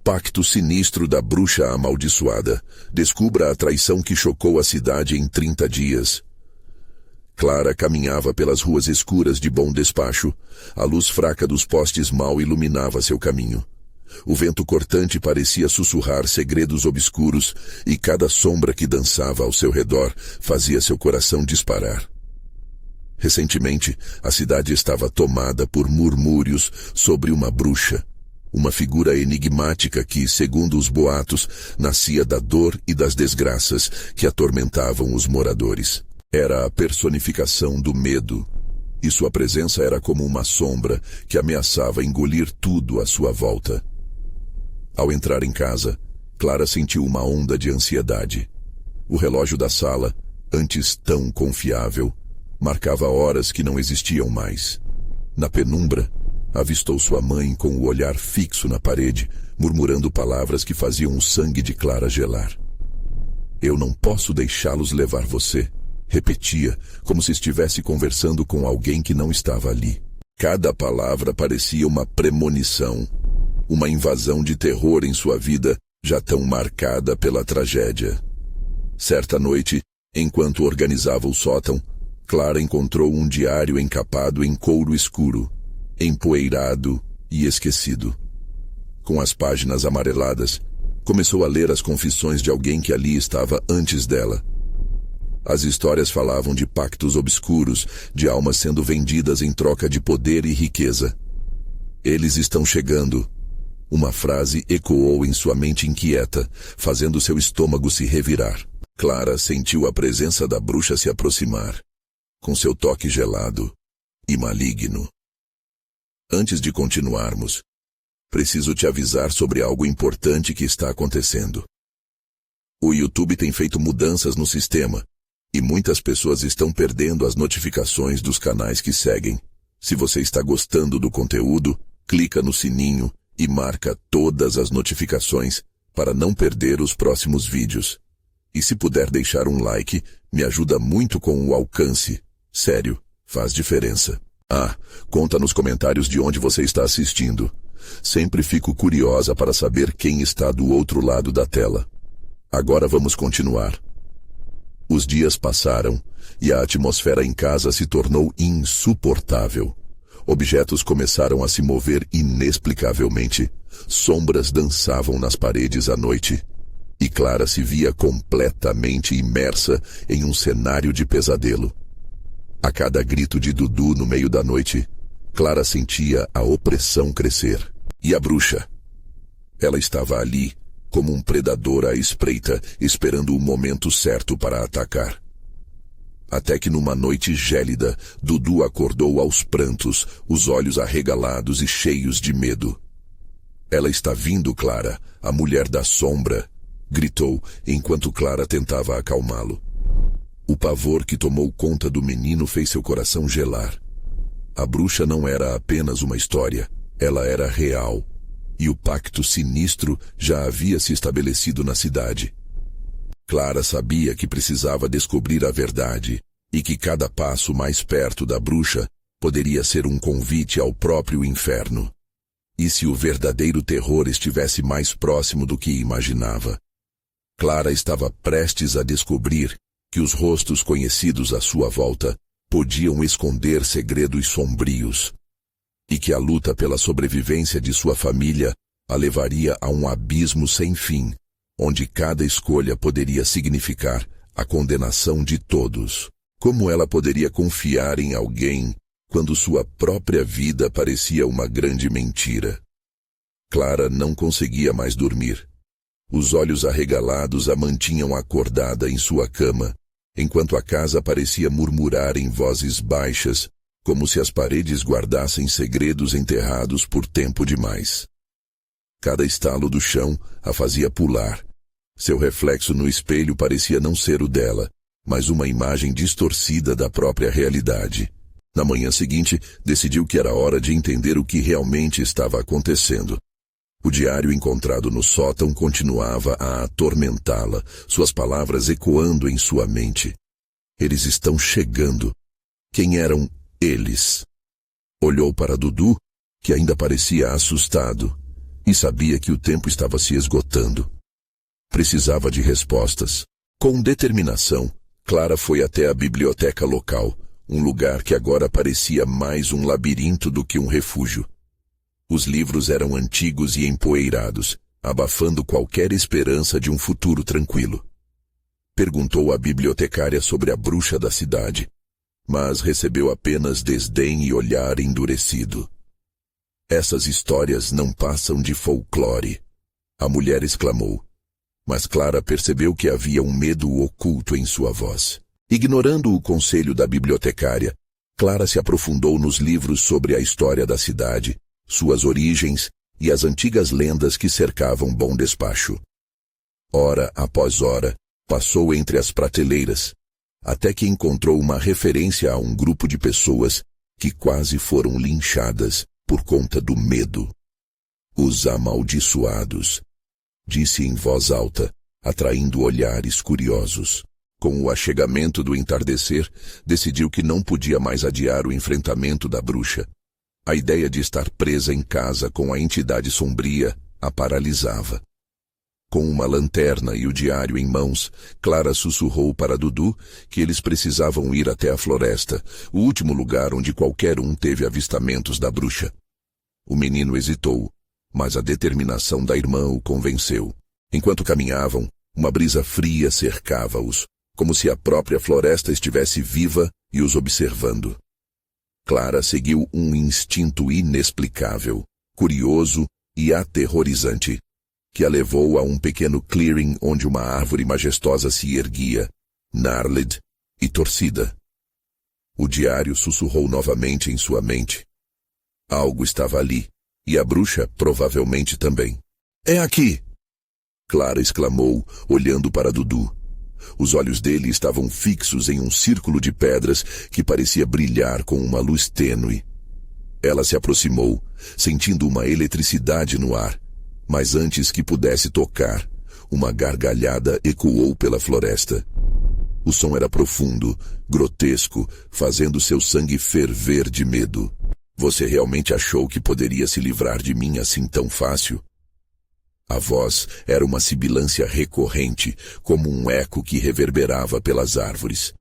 pacto sinistro da bruxa amaldiçoada. Descubra a traição que chocou a cidade em 30 dias. Clara caminhava pelas ruas escuras de Bom Despacho. A luz fraca dos postes mal iluminava seu caminho. O vento cortante parecia sussurrar segredos obscuros, e cada sombra que dançava ao seu redor fazia seu coração disparar. Recentemente, a cidade estava tomada por murmúrios sobre uma bruxa, uma figura enigmática que, segundo os boatos, nascia da dor e das desgraças que atormentavam os moradores. Era a personificação do medo, e sua presença era como uma sombra que ameaçava engolir tudo à sua volta. Ao entrar em casa, Clara sentiu uma onda de ansiedade. O relógio da sala, antes tão confiável, marcava horas que não existiam mais. Na penumbra, avistou sua mãe com o olhar fixo na parede, murmurando palavras que faziam o sangue de Clara gelar. "Eu não posso deixá-los levar você", repetia, como se estivesse conversando com alguém que não estava ali. Cada palavra parecia uma premonição, uma invasão de terror em sua vida, já tão marcada pela tragédia. Certa noite, enquanto organizava o sótão, Clara encontrou um diário encapado em couro escuro, empoeirado e esquecido. Com as páginas amareladas, começou a ler as confissões de alguém que ali estava antes dela. As histórias falavam de pactos obscuros, de almas sendo vendidas em troca de poder e riqueza. "Eles estão chegando." Uma frase ecoou em sua mente inquieta, fazendo seu estômago se revirar. Clara sentiu a presença da bruxa se aproximar, com seu toque gelado e maligno. "Antes de continuarmos, preciso te avisar sobre algo importante que está acontecendo. O YouTube tem feito mudanças no sistema, e muitas pessoas estão perdendo as notificações dos canais que seguem. Se você está gostando do conteúdo, clica no sininho e marca todas as notificações para não perder os próximos vídeos. E se puder deixar um like, me ajuda muito com o alcance. Sério, faz diferença. Conta nos comentários de onde você está assistindo. Sempre fico curiosa para saber quem está do outro lado da tela. Agora vamos continuar." Os dias passaram e a atmosfera em casa se tornou insuportável. Objetos começaram a se mover inexplicavelmente. Sombras dançavam nas paredes à noite. E Clara se via completamente imersa em um cenário de pesadelo. A cada grito de Dudu no meio da noite, Clara sentia a opressão crescer. E a bruxa? Ela estava ali, como um predador à espreita, esperando o momento certo para atacar. Até que numa noite gélida, Dudu acordou aos prantos, os olhos arregalados e cheios de medo. "Ela está vindo, Clara, a mulher da sombra", gritou, enquanto Clara tentava acalmá-lo. O pavor que tomou conta do menino fez seu coração gelar. A bruxa não era apenas uma história, ela era real, e o pacto sinistro já havia se estabelecido na cidade. Clara sabia que precisava descobrir a verdade e que cada passo mais perto da bruxa poderia ser um convite ao próprio inferno. E se o verdadeiro terror estivesse mais próximo do que imaginava? Clara estava prestes a descobrir que os rostos conhecidos à sua volta podiam esconder segredos sombrios, e que a luta pela sobrevivência de sua família a levaria a um abismo sem fim, onde cada escolha poderia significar a condenação de todos. Como ela poderia confiar em alguém quando sua própria vida parecia uma grande mentira? Clara não conseguia mais dormir. Os olhos arregalados a mantinham acordada em sua cama, enquanto a casa parecia murmurar em vozes baixas, como se as paredes guardassem segredos enterrados por tempo demais. Cada estalo do chão a fazia pular. Seu reflexo no espelho parecia não ser o dela, mas uma imagem distorcida da própria realidade. Na manhã seguinte, decidiu que era hora de entender o que realmente estava acontecendo. O diário encontrado no sótão continuava a atormentá-la, suas palavras ecoando em sua mente. Eles estão chegando. Quem eram eles? Olhou para Dudu, que ainda parecia assustado, e sabia que o tempo estava se esgotando. Precisava de respostas. Com determinação, Clara foi até a biblioteca local, um lugar que agora parecia mais um labirinto do que um refúgio. Os livros eram antigos e empoeirados, abafando qualquer esperança de um futuro tranquilo. Perguntou à bibliotecária sobre a bruxa da cidade, mas recebeu apenas desdém e olhar endurecido. Essas histórias não passam de folclore, a mulher exclamou, mas Clara percebeu que havia um medo oculto em sua voz. Ignorando o conselho da bibliotecária, Clara se aprofundou nos livros sobre a história da cidade, suas origens e as antigas lendas que cercavam Bom Despacho. Hora após hora, passou entre as prateleiras, até que encontrou uma referência a um grupo de pessoas que quase foram linchadas por conta do medo. Os amaldiçoados, disse em voz alta, atraindo olhares curiosos. Com o achegamento do entardecer, decidiu que não podia mais adiar o enfrentamento da bruxa. A ideia de estar presa em casa com a entidade sombria a paralisava. Com uma lanterna e o diário em mãos, Clara sussurrou para Dudu que eles precisavam ir até a floresta, o último lugar onde qualquer um teve avistamentos da bruxa. O menino hesitou, mas a determinação da irmã o convenceu. Enquanto caminhavam, uma brisa fria cercava-os, como se a própria floresta estivesse viva e os observando. Clara seguiu um instinto inexplicável, curioso e aterrorizante, que a levou a um pequeno clearing onde uma árvore majestosa se erguia, gnarled e torcida. O diário sussurrou novamente em sua mente. Algo estava ali, e a bruxa provavelmente também. É aqui! Clara exclamou, olhando para Dudu. Os olhos dele estavam fixos em um círculo de pedras que parecia brilhar com uma luz tênue. Ela se aproximou, sentindo uma eletricidade no ar, mas antes que pudesse tocar, uma gargalhada ecoou pela floresta. O som era profundo, grotesco, fazendo seu sangue ferver de medo. Você realmente achou que poderia se livrar de mim assim tão fácil? A voz era uma sibilância recorrente, como um eco que reverberava pelas árvores.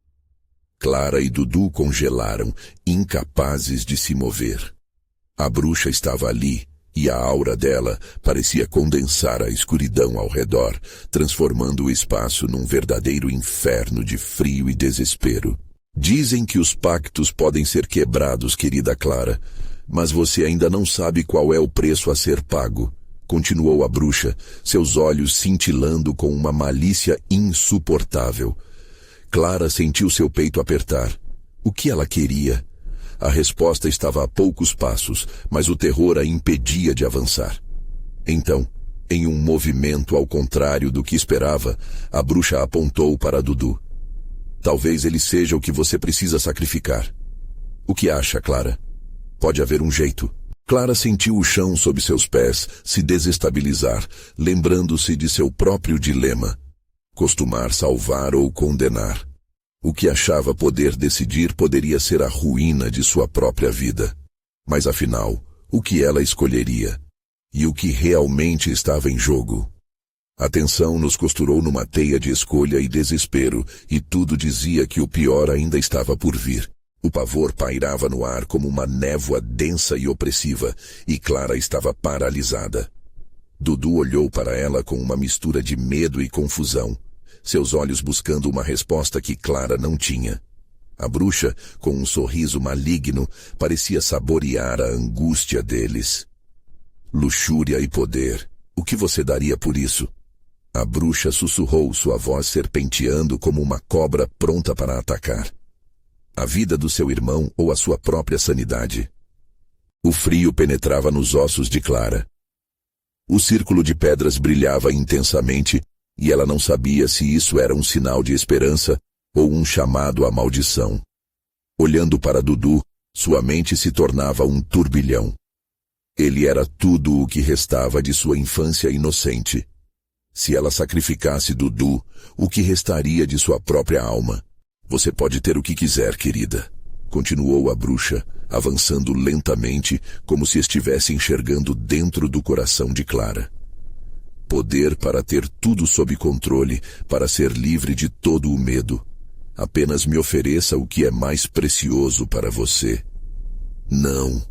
Clara e Dudu congelaram, incapazes de se mover. A bruxa estava ali, e a aura dela parecia condensar a escuridão ao redor, transformando o espaço num verdadeiro inferno de frio e desespero. Dizem que os pactos podem ser quebrados, querida Clara, mas você ainda não sabe qual é o preço a ser pago. Continuou a bruxa, seus olhos cintilando com uma malícia insuportável. Clara sentiu seu peito apertar. O que ela queria? A resposta estava a poucos passos, mas o terror a impedia de avançar. Então, em um movimento ao contrário do que esperava, a bruxa apontou para Dudu. Talvez ele seja o que você precisa sacrificar. O que acha, Clara? Pode haver um jeito. Clara sentiu o chão sob seus pés se desestabilizar, lembrando-se de seu próprio dilema. Costumar salvar ou condenar. O que achava poder decidir poderia ser a ruína de sua própria vida. Mas afinal, o que ela escolheria? E o que realmente estava em jogo? A tensão nos costurou numa teia de escolha e desespero, e tudo dizia que o pior ainda estava por vir. O pavor pairava no ar como uma névoa densa e opressiva, e Clara estava paralisada. Dudu olhou para ela com uma mistura de medo e confusão, seus olhos buscando uma resposta que Clara não tinha. A bruxa, com um sorriso maligno, parecia saborear a angústia deles. Luxúria e poder. O que você daria por isso? A bruxa sussurrou, sua voz serpenteando como uma cobra pronta para atacar. A vida do seu irmão ou a sua própria sanidade. O frio penetrava nos ossos de Clara. O círculo de pedras brilhava intensamente, e ela não sabia se isso era um sinal de esperança ou um chamado à maldição. Olhando para Dudu, sua mente se tornava um turbilhão. Ele era tudo o que restava de sua infância inocente. Se ela sacrificasse Dudu, o que restaria de sua própria alma? Você pode ter o que quiser, querida. continuou a bruxa, avançando lentamente, como se estivesse enxergando dentro do coração de Clara. Poder para ter tudo sob controle, para ser livre de todo o medo. Apenas me ofereça o que é mais precioso para você. Não.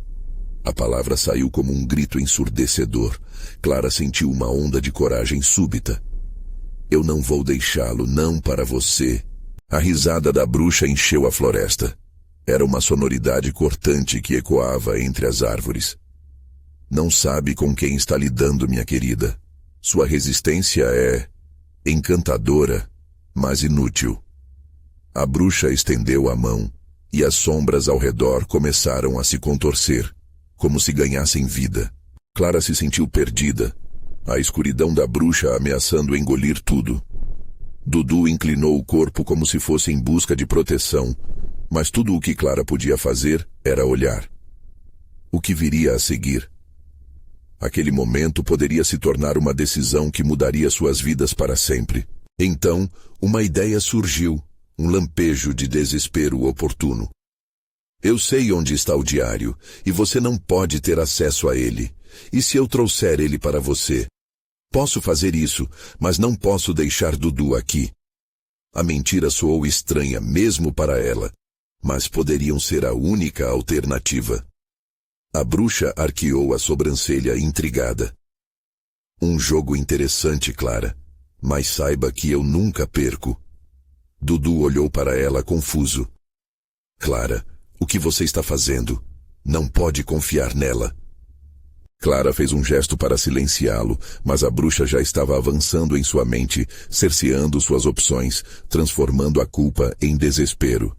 A palavra saiu como um grito ensurdecedor. Clara sentiu uma onda de coragem súbita. Eu não vou deixá-lo, não para você. A risada da bruxa encheu a floresta. Era uma sonoridade cortante que ecoava entre as árvores. Não sabe com quem está lidando, minha querida. Sua resistência é encantadora, mas inútil. A bruxa estendeu a mão, e as sombras ao redor começaram a se contorcer, como se ganhassem vida. Clara se sentiu perdida, a escuridão da bruxa ameaçando engolir tudo. Dudu inclinou o corpo como se fosse em busca de proteção, mas tudo o que Clara podia fazer era olhar. O que viria a seguir? Aquele momento poderia se tornar uma decisão que mudaria suas vidas para sempre. Então, uma ideia surgiu, um lampejo de desespero oportuno. Eu sei onde está o diário, e você não pode ter acesso a ele. E se eu trouxer ele para você? Posso fazer isso, mas não posso deixar Dudu aqui. A mentira soou estranha mesmo para ela, mas poderiam ser a única alternativa. A bruxa arqueou a sobrancelha intrigada. Um jogo interessante, Clara, mas saiba que eu nunca perco. Dudu olhou para ela confuso. Clara, o que você está fazendo? Não pode confiar nela. Clara fez um gesto para silenciá-lo, mas a bruxa já estava avançando em sua mente, cerceando suas opções, transformando a culpa em desespero.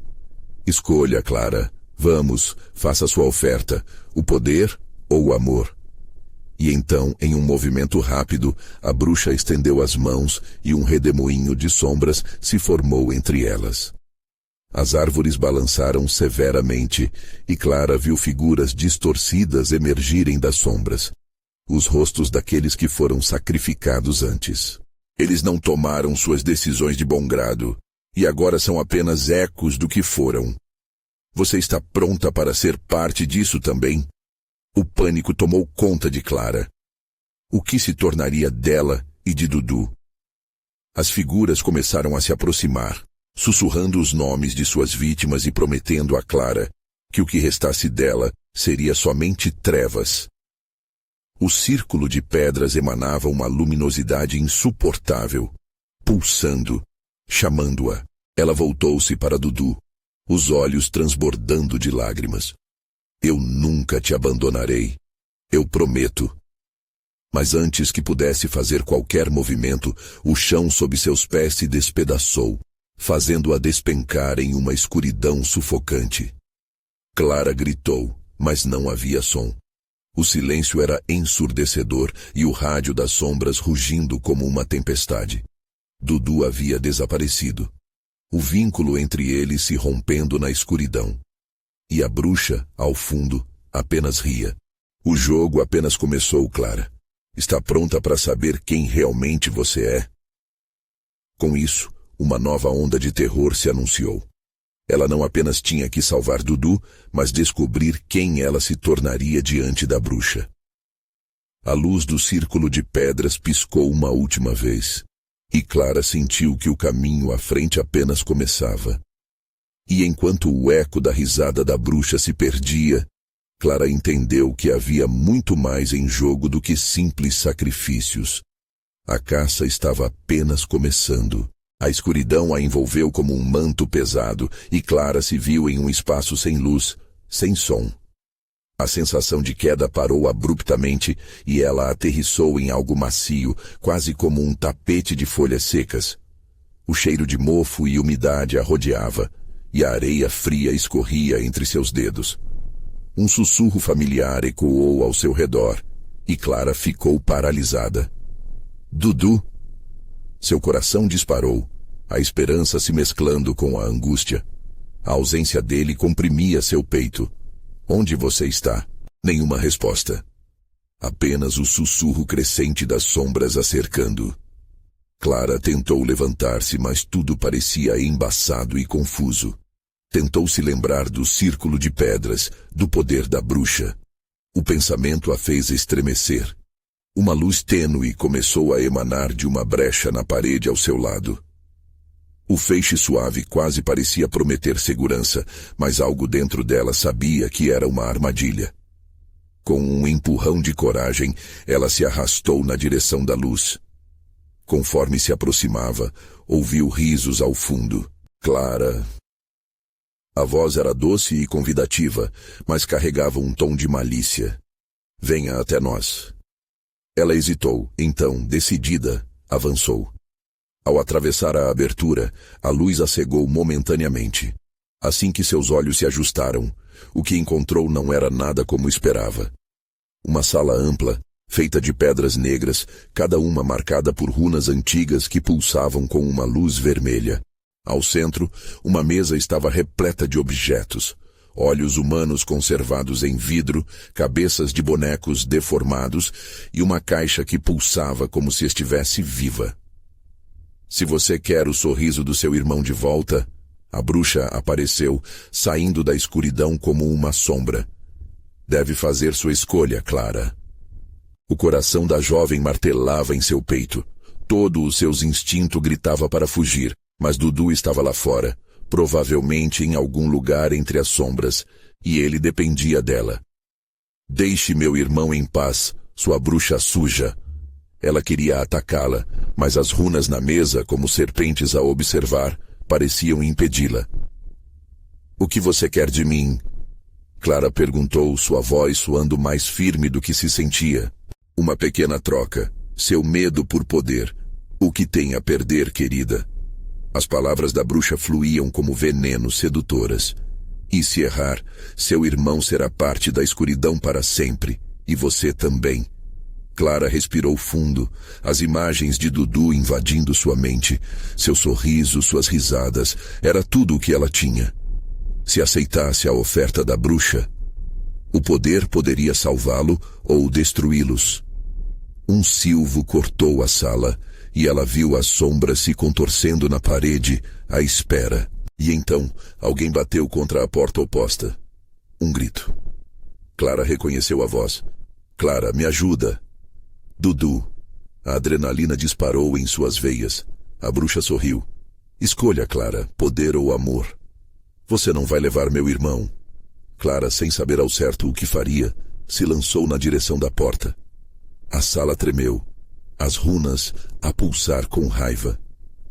Escolha, Clara. Vamos, faça sua oferta, o poder ou o amor. E então, em um movimento rápido, a bruxa estendeu as mãos e um redemoinho de sombras se formou entre elas. As árvores balançaram severamente e Clara viu figuras distorcidas emergirem das sombras. Os rostos daqueles que foram sacrificados antes. Eles não tomaram suas decisões de bom grado, e agora são apenas ecos do que foram. Você está pronta para ser parte disso também? O pânico tomou conta de Clara. O que se tornaria dela e de Dudu? As figuras começaram a se aproximar, sussurrando os nomes de suas vítimas e prometendo a Clara que o que restasse dela seria somente trevas. O círculo de pedras emanava uma luminosidade insuportável, pulsando, chamando-a. Ela voltou-se para Dudu, os olhos transbordando de lágrimas. Eu nunca te abandonarei. Eu prometo. Mas antes que pudesse fazer qualquer movimento, o chão sob seus pés se despedaçou, fazendo-a despencar em uma escuridão sufocante. Clara gritou, mas não havia som. O silêncio era ensurdecedor e o rádio das sombras rugindo como uma tempestade. Dudu havia desaparecido. O vínculo entre eles se rompendo na escuridão. E a bruxa, ao fundo, apenas ria. O jogo apenas começou, Clara. Está pronta para saber quem realmente você é? Com isso, uma nova onda de terror se anunciou. Ela não apenas tinha que salvar Dudu, mas descobrir quem ela se tornaria diante da bruxa. A luz do círculo de pedras piscou uma última vez, e Clara sentiu que o caminho à frente apenas começava. E enquanto o eco da risada da bruxa se perdia, Clara entendeu que havia muito mais em jogo do que simples sacrifícios. A caça estava apenas começando. A escuridão a envolveu como um manto pesado e Clara se viu em um espaço sem luz, sem som. A sensação de queda parou abruptamente e ela aterrissou em algo macio, quase como um tapete de folhas secas. O cheiro de mofo e umidade a rodeava, e a areia fria escorria entre seus dedos. Um sussurro familiar ecoou ao seu redor, e Clara ficou paralisada. Dudu! Seu coração disparou, a esperança se mesclando com a angústia. A ausência dele comprimia seu peito. Onde você está? Nenhuma resposta. Apenas o sussurro crescente das sombras a cercando. Clara tentou levantar-se, mas tudo parecia embaçado e confuso. Tentou se lembrar do círculo de pedras, do poder da bruxa. O pensamento a fez estremecer. Uma luz tênue começou a emanar de uma brecha na parede ao seu lado. O feixe suave quase parecia prometer segurança, mas algo dentro dela sabia que era uma armadilha. Com um empurrão de coragem, ela se arrastou na direção da luz. Conforme se aproximava, ouviu risos ao fundo. Clara. A voz era doce e convidativa, mas carregava um tom de malícia. Venha até nós. Ela hesitou, então, decidida, avançou. Ao atravessar a abertura, a luz a cegou momentaneamente. Assim que seus olhos se ajustaram, o que encontrou não era nada como esperava. Uma sala ampla, feita de pedras negras, cada uma marcada por runas antigas que pulsavam com uma luz vermelha. Ao centro, uma mesa estava repleta de objetos. Olhos humanos conservados em vidro, cabeças de bonecos deformados e uma caixa que pulsava como se estivesse viva. Se você quer o sorriso do seu irmão de volta, a bruxa apareceu, saindo da escuridão como uma sombra. Deve fazer sua escolha, Clara. O coração da jovem martelava em seu peito. Todo o seu instinto gritava para fugir, mas Dudu estava lá fora, provavelmente em algum lugar entre as sombras, e ele dependia dela. Deixe meu irmão em paz, sua bruxa suja. Ela queria atacá-la, mas as runas na mesa, como serpentes a observar, pareciam impedi-la. O que você quer de mim? Clara perguntou, sua voz soando mais firme do que se sentia. Uma pequena troca. Seu medo por poder. O que tem a perder, querida? As palavras da bruxa fluíam como veneno sedutoras. E se errar, seu irmão será parte da escuridão para sempre. E você também. Clara respirou fundo, as imagens de Dudu invadindo sua mente. Seu sorriso, suas risadas, era tudo o que ela tinha. Se aceitasse a oferta da bruxa, o poder poderia salvá-lo ou destruí-los. Um silvo cortou a sala, e ela viu as sombras se contorcendo na parede, à espera. E então, alguém bateu contra a porta oposta. Um grito. Clara reconheceu a voz. Clara, me ajuda. Dudu. A adrenalina disparou em suas veias. A bruxa sorriu. Escolha, Clara, poder ou amor. Você não vai levar meu irmão. Clara, sem saber ao certo o que faria, se lançou na direção da porta. A sala tremeu. As runas a pulsar com raiva.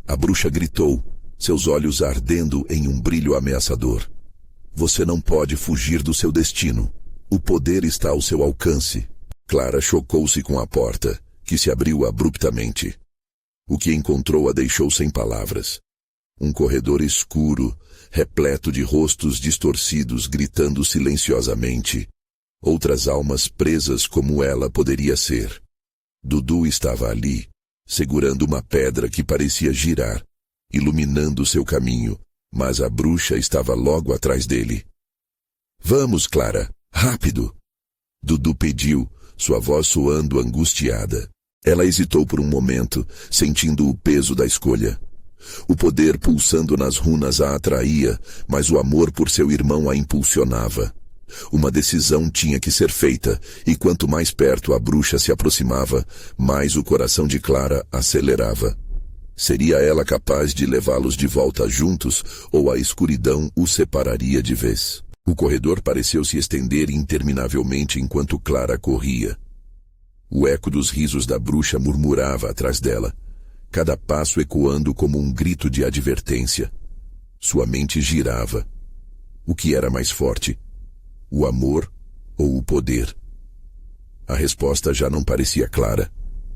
A bruxa gritou, seus olhos ardendo em um brilho ameaçador. Você não pode fugir do seu destino. O poder está ao seu alcance. Clara chocou-se com a porta, que se abriu abruptamente. O que encontrou a deixou sem palavras. Um corredor escuro, repleto de rostos distorcidos gritando silenciosamente. Outras almas presas como ela poderia ser. Dudu estava ali, segurando uma pedra que parecia girar, iluminando seu caminho, mas a bruxa estava logo atrás dele. Vamos, Clara, rápido! Dudu pediu, sua voz soando angustiada. Ela hesitou por um momento, sentindo o peso da escolha. O poder pulsando nas runas a atraía, mas o amor por seu irmão a impulsionava. Uma decisão tinha que ser feita, e quanto mais perto a bruxa se aproximava, mais o coração de Clara acelerava. Seria ela capaz de levá-los de volta juntos, ou a escuridão os separaria de vez? O corredor pareceu se estender interminavelmente enquanto Clara corria. O eco dos risos da bruxa murmurava atrás dela, cada passo ecoando como um grito de advertência. Sua mente girava. O que era mais forte? O amor ou o poder? A resposta já não parecia clara,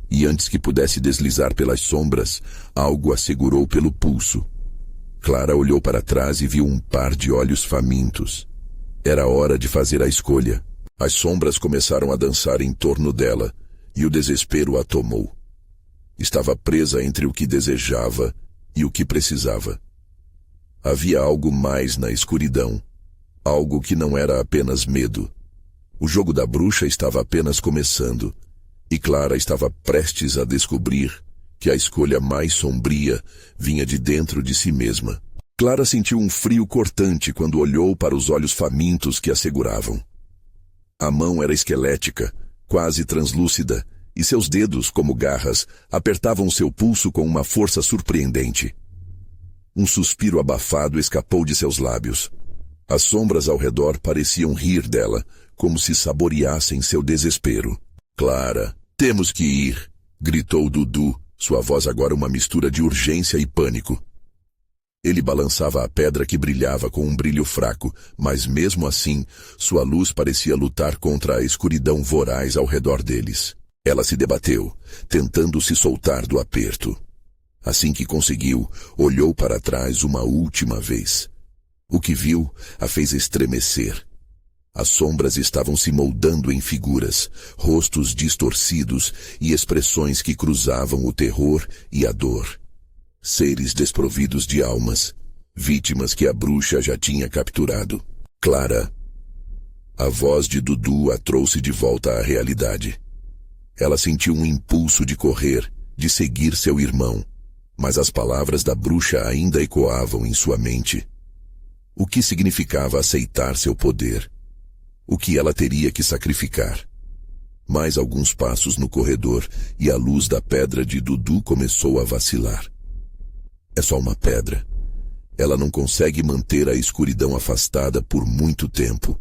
e antes que pudesse deslizar pelas sombras, algo a segurou pelo pulso. Clara olhou para trás e viu um par de olhos famintos. Era hora de fazer a escolha. As sombras começaram a dançar em torno dela, e o desespero a tomou. Estava presa entre o que desejava e o que precisava. Havia algo mais na escuridão. Algo que não era apenas medo. O jogo da bruxa estava apenas começando, e Clara estava prestes a descobrir que a escolha mais sombria vinha de dentro de si mesma. Clara sentiu um frio cortante quando olhou para os olhos famintos que a seguravam. A mão era esquelética, quase translúcida, e seus dedos, como garras, apertavam seu pulso com uma força surpreendente. Um suspiro abafado escapou de seus lábios. As sombras ao redor pareciam rir dela, como se saboreassem seu desespero. Clara, temos que ir, gritou Dudu, sua voz agora uma mistura de urgência e pânico. Ele balançava a pedra que brilhava com um brilho fraco, mas mesmo assim, sua luz parecia lutar contra a escuridão voraz ao redor deles. Ela se debateu, tentando se soltar do aperto. Assim que conseguiu, olhou para trás uma última vez. O que viu a fez estremecer. As sombras estavam se moldando em figuras, rostos distorcidos e expressões que cruzavam o terror e a dor. Seres desprovidos de almas, vítimas que a bruxa já tinha capturado. Clara. A voz de Dudu a trouxe de volta à realidade. Ela sentiu um impulso de correr, de seguir seu irmão, mas as palavras da bruxa ainda ecoavam em sua mente. O que significava aceitar seu poder? O que ela teria que sacrificar? Mais alguns passos no corredor e a luz da pedra de Dudu começou a vacilar. É só uma pedra. Ela não consegue manter a escuridão afastada por muito tempo.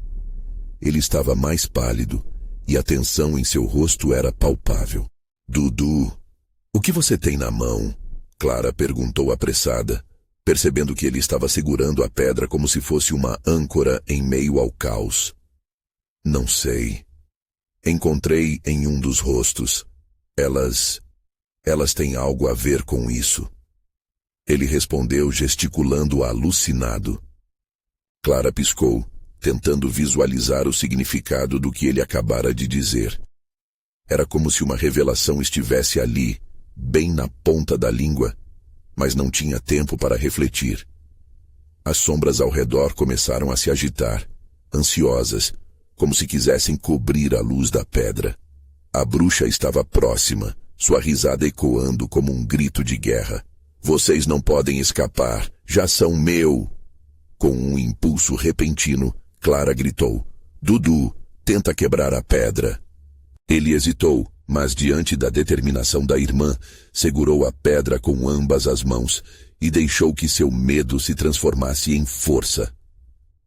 Ele estava mais pálido e a tensão em seu rosto era palpável. Dudu, o que você tem na mão? Clara perguntou apressada, percebendo que ele estava segurando a pedra como se fosse uma âncora em meio ao caos. Não sei. Encontrei em um dos rostos. Elas têm algo a ver com isso. Ele respondeu gesticulando alucinado. Clara piscou, tentando visualizar o significado do que ele acabara de dizer. Era como se uma revelação estivesse ali, bem na ponta da língua, mas não tinha tempo para refletir. As sombras ao redor começaram a se agitar, ansiosas, como se quisessem cobrir a luz da pedra. A bruxa estava próxima, sua risada ecoando como um grito de guerra. Vocês não podem escapar, já são meu! Com um impulso repentino, Clara gritou. Dudu, tenta quebrar a pedra. Ele hesitou, mas diante da determinação da irmã, segurou a pedra com ambas as mãos e deixou que seu medo se transformasse em força.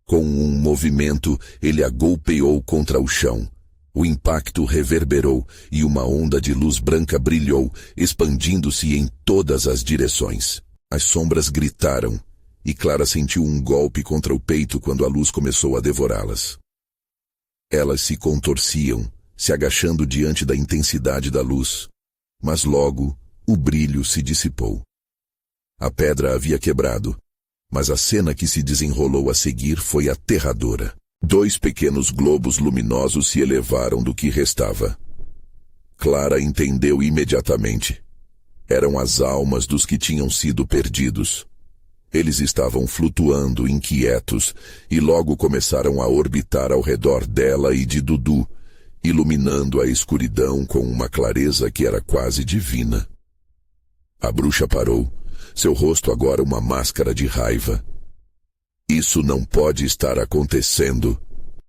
Com um movimento, ele a golpeou contra o chão. O impacto reverberou e uma onda de luz branca brilhou, expandindo-se em todas as direções. As sombras gritaram, e Clara sentiu um golpe contra o peito quando a luz começou a devorá-las. Elas se contorciam, se agachando diante da intensidade da luz, mas logo o brilho se dissipou. A pedra havia quebrado, mas a cena que se desenrolou a seguir foi aterradora. 2 pequenos globos luminosos se elevaram do que restava. Clara entendeu imediatamente. Eram as almas dos que tinham sido perdidos. Eles estavam flutuando, inquietos, e logo começaram a orbitar ao redor dela e de Dudu, iluminando a escuridão com uma clareza que era quase divina. A bruxa parou, seu rosto agora uma máscara de raiva. Isso não pode estar acontecendo.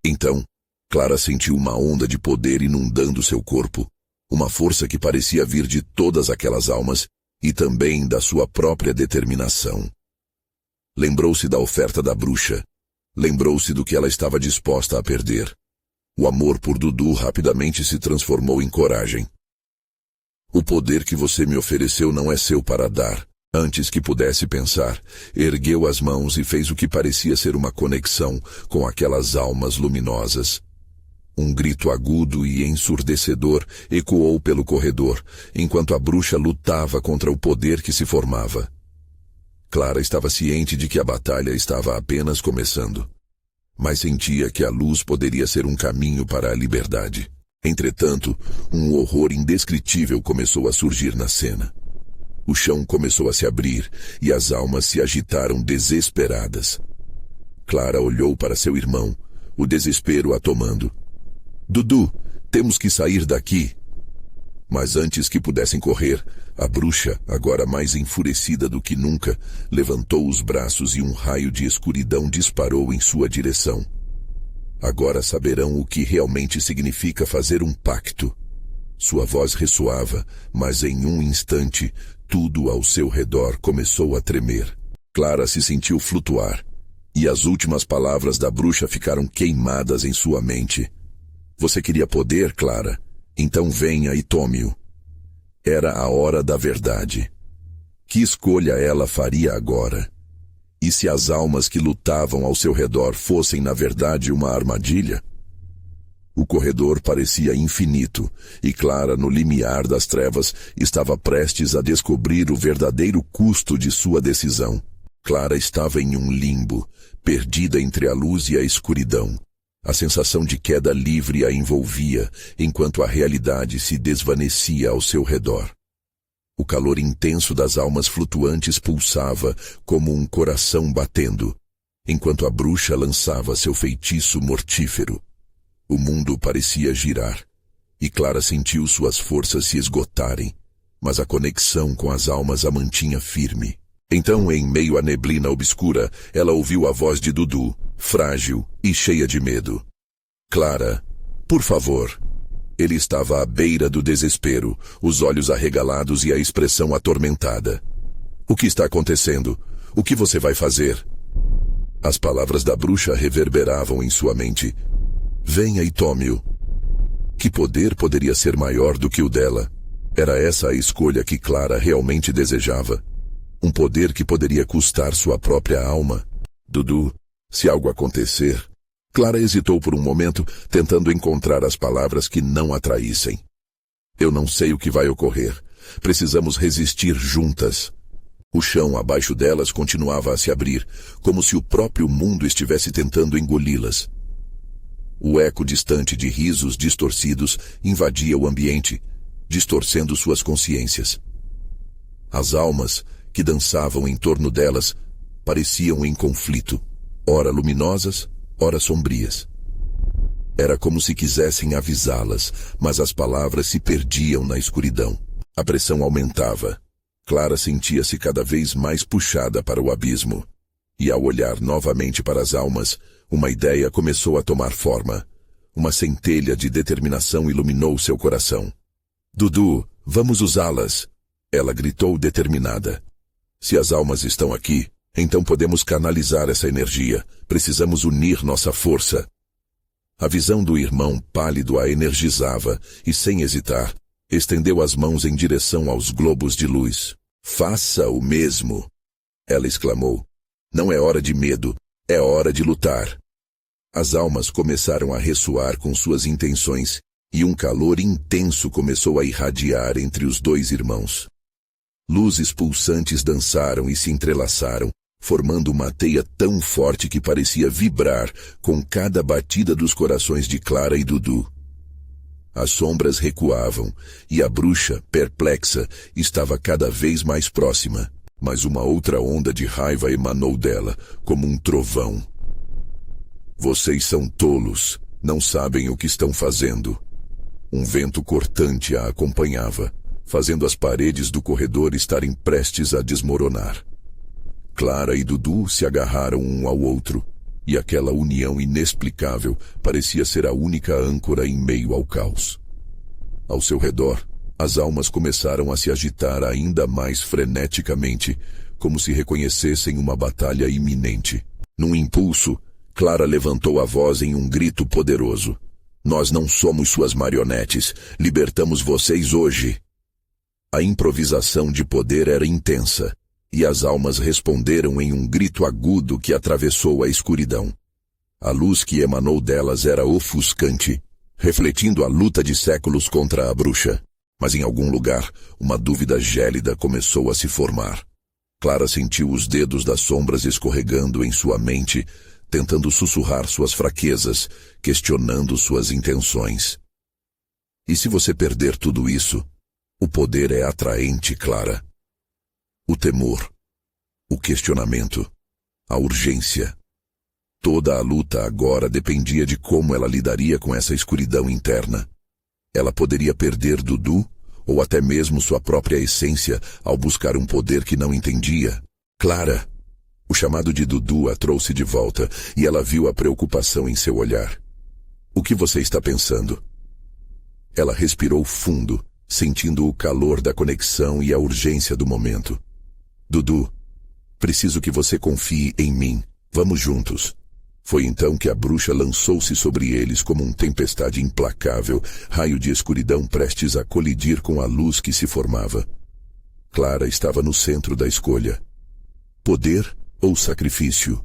Então, Clara sentiu uma onda de poder inundando seu corpo, uma força que parecia vir de todas aquelas almas e também da sua própria determinação. Lembrou-se da oferta da bruxa, lembrou-se do que ela estava disposta a perder. O amor por Dudu rapidamente se transformou em coragem. O poder que você me ofereceu não é seu para dar. Antes que pudesse pensar, ergueu as mãos e fez o que parecia ser uma conexão com aquelas almas luminosas. Um grito agudo e ensurdecedor ecoou pelo corredor, enquanto a bruxa lutava contra o poder que se formava. Clara estava ciente de que a batalha estava apenas começando, mas sentia que a luz poderia ser um caminho para a liberdade. Entretanto, um horror indescritível começou a surgir na cena. O chão começou a se abrir e as almas se agitaram desesperadas. Clara olhou para seu irmão, o desespero a tomando. Dudu, temos que sair daqui. Mas antes que pudessem correr, A bruxa, agora mais enfurecida do que nunca, levantou os braços e um raio de escuridão disparou em sua direção. Agora saberão o que realmente significa fazer um pacto. Sua voz ressoava, mas em um instante, tudo ao seu redor começou a tremer. Clara se sentiu flutuar, e as últimas palavras da bruxa ficaram queimadas em sua mente. Você queria poder, Clara? Então venha e tome-o. Era a hora da verdade. Que escolha ela faria agora? E se as almas que lutavam ao seu redor fossem, na verdade, uma armadilha? O corredor parecia infinito, e Clara, no limiar das trevas, estava prestes a descobrir o verdadeiro custo de sua decisão. Clara estava em um limbo, perdida entre a luz e a escuridão. A sensação de queda livre a envolvia, enquanto a realidade se desvanecia ao seu redor. O calor intenso das almas flutuantes pulsava como um coração batendo, enquanto a bruxa lançava seu feitiço mortífero. O mundo parecia girar, e Clara sentiu suas forças se esgotarem, mas a conexão com as almas a mantinha firme. Então, em meio à neblina obscura, ela ouviu a voz de Dudu, frágil e cheia de medo. Clara, por favor. Ele estava à beira do desespero, os olhos arregalados e a expressão atormentada. O que está acontecendo? O que você vai fazer? As palavras da bruxa reverberavam em sua mente. Venha e tome-o. Que poder poderia ser maior do que o dela? Era essa a escolha que Clara realmente desejava. Um poder que poderia custar sua própria alma. Dudu, se algo acontecer... Clara hesitou por um momento, tentando encontrar as palavras que não a traíssem. Eu não sei o que vai ocorrer. Precisamos resistir juntas. O chão abaixo delas continuava a se abrir, como se o próprio mundo estivesse tentando engoli-las. O eco distante de risos distorcidos invadia o ambiente, distorcendo suas consciências. As almas, que dançavam em torno delas, pareciam em conflito, ora luminosas, ora sombrias. Era como se quisessem avisá-las, mas as palavras se perdiam na escuridão. A pressão aumentava. Clara sentia-se cada vez mais puxada para o abismo. E ao olhar novamente para as almas, uma ideia começou a tomar forma. Uma centelha de determinação iluminou seu coração. Dudu, vamos usá-las! Ela gritou determinada. Se as almas estão aqui, então podemos canalizar essa energia. Precisamos unir nossa força. A visão do irmão pálido a energizava e, sem hesitar, estendeu as mãos em direção aos globos de luz. Faça o mesmo! Ela exclamou. Não é hora de medo, é hora de lutar. As almas começaram a ressoar com suas intenções e um calor intenso começou a irradiar entre os dois irmãos. Luzes pulsantes dançaram e se entrelaçaram, formando uma teia tão forte que parecia vibrar com cada batida dos corações de Clara e Dudu. As sombras recuavam, e a bruxa, perplexa, estava cada vez mais próxima, mas uma outra onda de raiva emanou dela, como um trovão. Vocês são tolos, não sabem o que estão fazendo. Um vento cortante a acompanhava, fazendo as paredes do corredor estarem prestes a desmoronar. Clara e Dudu se agarraram um ao outro, e aquela união inexplicável parecia ser a única âncora em meio ao caos. Ao seu redor, as almas começaram a se agitar ainda mais freneticamente, como se reconhecessem uma batalha iminente. Num impulso, Clara levantou a voz em um grito poderoso. Nós não somos suas marionetes, libertamos vocês hoje. A improvisação de poder era intensa, e as almas responderam em um grito agudo que atravessou a escuridão. A luz que emanou delas era ofuscante, refletindo a luta de séculos contra a bruxa. Mas em algum lugar, uma dúvida gélida começou a se formar. Clara sentiu os dedos das sombras escorregando em sua mente, tentando sussurrar suas fraquezas, questionando suas intenções. E se você perder tudo isso? O poder é atraente, Clara. O temor, o questionamento, a urgência. Toda a luta agora dependia de como ela lidaria com essa escuridão interna. Ela poderia perder Dudu ou até mesmo sua própria essência ao buscar um poder que não entendia. Clara! O chamado de Dudu a trouxe de volta e ela viu a preocupação em seu olhar. O que você está pensando? Ela respirou fundo, sentindo o calor da conexão e a urgência do momento. Dudu, preciso que você confie em mim. Vamos juntos. Foi então que a bruxa lançou-se sobre eles como uma tempestade implacável, raio de escuridão prestes a colidir com a luz que se formava. Clara estava no centro da escolha. Poder ou sacrifício?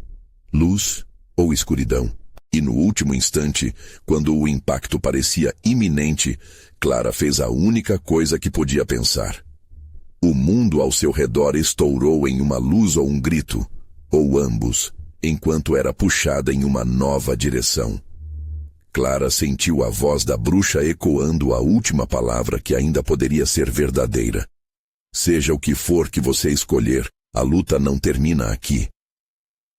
Luz ou escuridão? E no último instante, quando o impacto parecia iminente, Clara fez a única coisa que podia pensar. O mundo ao seu redor estourou em uma luz ou um grito, ou ambos, enquanto era puxada em uma nova direção. Clara sentiu a voz da bruxa ecoando a última palavra que ainda poderia ser verdadeira. Seja o que for que você escolher, a luta não termina aqui.